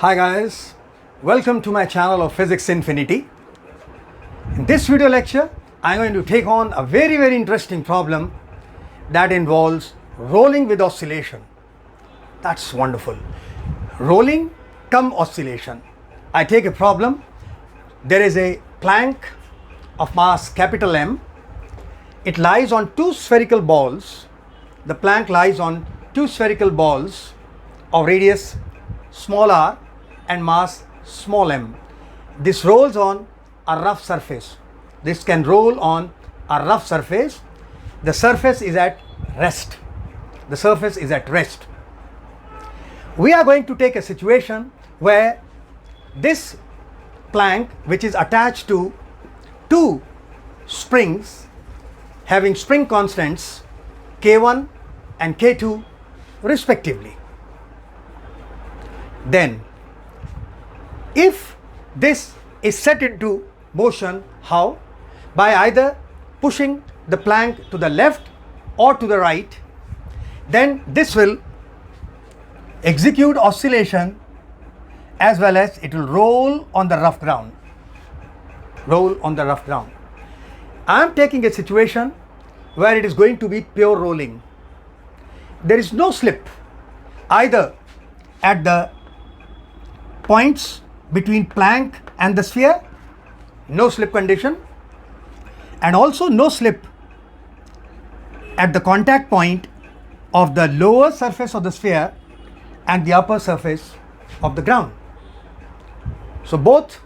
Hi guys, welcome to my channel of Physics Infinity. In this video lecture, I'm going to take on a very interesting problem that involves rolling with oscillation. That's wonderful. Rolling cum oscillation. I take a problem. There is a plank of mass capital M. It lies on two spherical balls. The plank lies on two spherical balls of radius small r and mass small m. This rolls on a rough surface. This can roll on a rough surface. The surface is at rest. The surface is at rest. We are going to take a situation where this plank, which is attached to two springs having spring constants K1 and K2 respectively. Then if this is set into motion, how? By either pushing the plank to the left or to the right, then this will execute oscillation as well as it will roll on the rough ground. Roll on the rough ground. I am taking a situation where it is going to be pure rolling. There is no slip either at the points between plank and the sphere, no slip condition, and also no slip at the contact point of the lower surface of the sphere and the upper surface of the ground. So both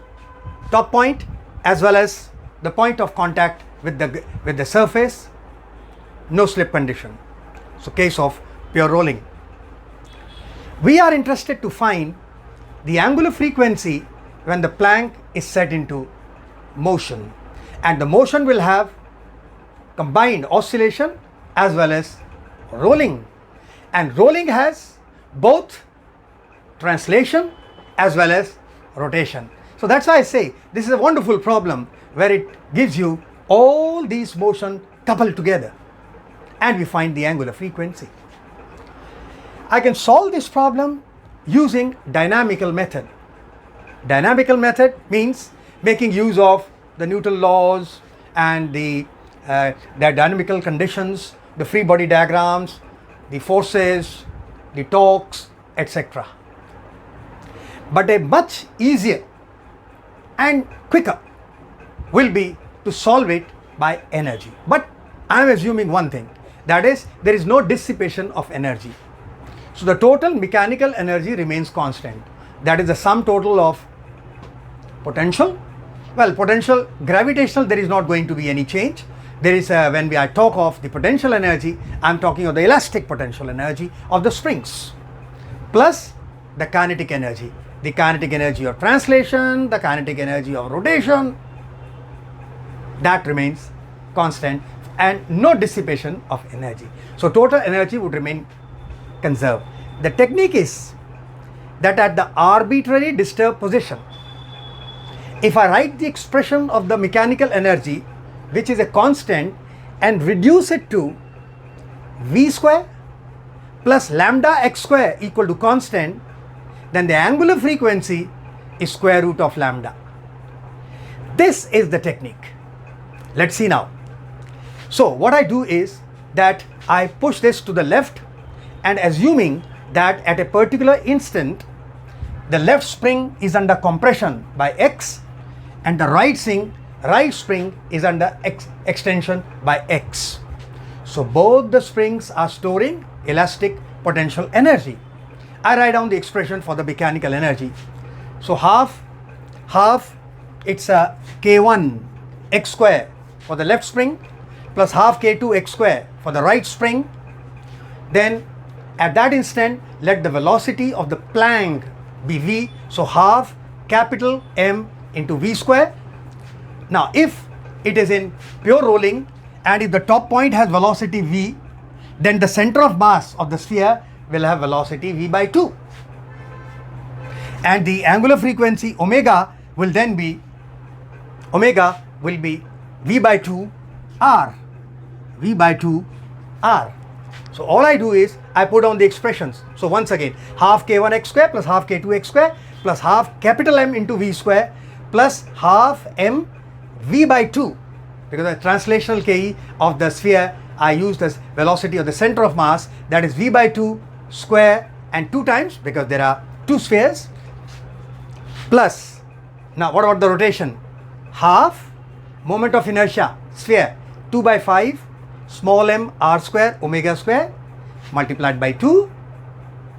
top point as well as the point of contact with the surface, no slip condition. So case of pure rolling. We are interested to find the angular frequency when the plank is set into motion, and the motion will have combined oscillation as well as rolling, and rolling has both translation as well as rotation. So that's why I say this is a wonderful problem where it gives you all these motion coupled together and we find the angular frequency. I can solve this problem using dynamical method. Dynamical method means making use of the Newton laws and the dynamical conditions, the free body diagrams, the forces, the torques, etc. But a much easier and quicker will be to solve it by energy. But I am assuming one thing, that is, there is no dissipation of energy. So the total mechanical energy remains constant. That is the sum total of potential. Well, potential, gravitational, there is not going to be any change. There is, when I talk of the potential energy, I am talking of the elastic potential energy of the springs, plus the kinetic energy. The kinetic energy of translation, the kinetic energy of rotation, that remains constant, and no dissipation of energy. So total energy would remain conserved. The technique is that at the arbitrary disturbed position, if I write the expression of the mechanical energy, which is a constant, and reduce it to v square plus lambda x square equal to constant, then the angular frequency is square root of lambda. This is the technique. Let's see now. So what I do is that I push this to the left, and assuming that at a particular instant the left spring is under compression by x and the right spring is under extension by x. So both the springs are storing elastic potential energy. I write down the expression for the mechanical energy. So half it's a k1 x square for the left spring plus half k2 x square for the right spring. Then at that instant, let the velocity of the plank be v, so half capital M into v square. Now if it is in pure rolling and if the top point has velocity v, then the center of mass of the sphere will have velocity v by 2, and the angular frequency omega will then be v by 2 r, v by 2 r. So all I do is I put on the expressions. So once again, half k1x square plus half k2x square plus half capital M into v square plus half m v by 2, because the translational ke of the sphere I used as velocity of the center of mass, that is v by 2 square and 2 times, because there are 2 spheres, plus, now what about the rotation? Half moment of inertia sphere 2 by 5 small m r square omega square multiplied by 2.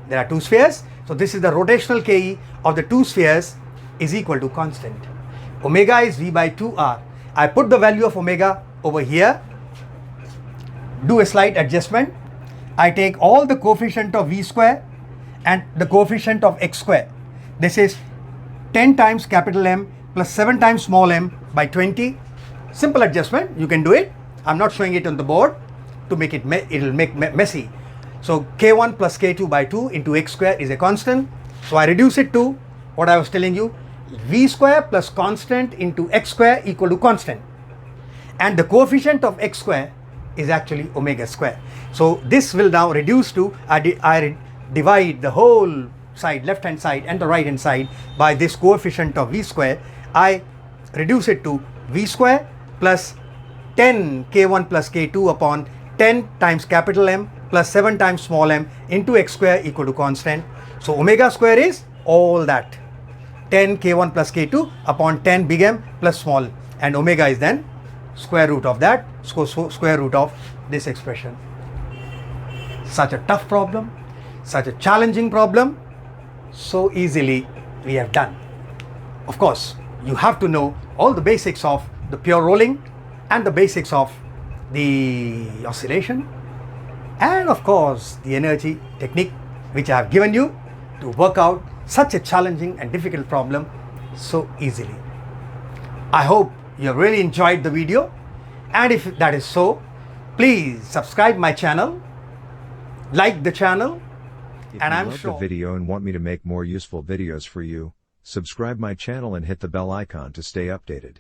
There are 2 spheres, so this is the rotational ke of the 2 spheres is equal to constant. Omega is v by 2r. I put the value of omega over here, do a slight adjustment. I take all the coefficient of v square and the coefficient of x square. This is 10 times capital M plus 7 times small m by 20. Simple adjustment, you can do it. I'm not showing it on the board to make it, it'll make messy. So k1 plus k2 by 2 into x square is a constant. So I reduce it to what I was telling you, v square plus constant into x square equal to constant. And the coefficient of x square is actually omega square. So this will now reduce to, I divide the whole side, left hand side and the right hand side by this coefficient of v square. I reduce it to v square plus 10 k1 plus k2 upon 10 times capital M plus 7 times small m into x square equal to constant. So omega square is all that, 10 k1 plus k2 upon 10 big M plus small, and omega is then square root of that, square root of this expression. Such a tough problem, such a challenging problem, so easily we have done. Of course, you have to know all the basics of the pure rolling and the basics of the oscillation, and of course the energy technique which I have given you to work out such a challenging and difficult problem so easily. I hope you have really enjoyed the video, and if that is so, please subscribe my channel, like the channel, and I'm sure if you love the video and want me to make more useful videos for you, subscribe my channel and hit the bell icon to stay updated.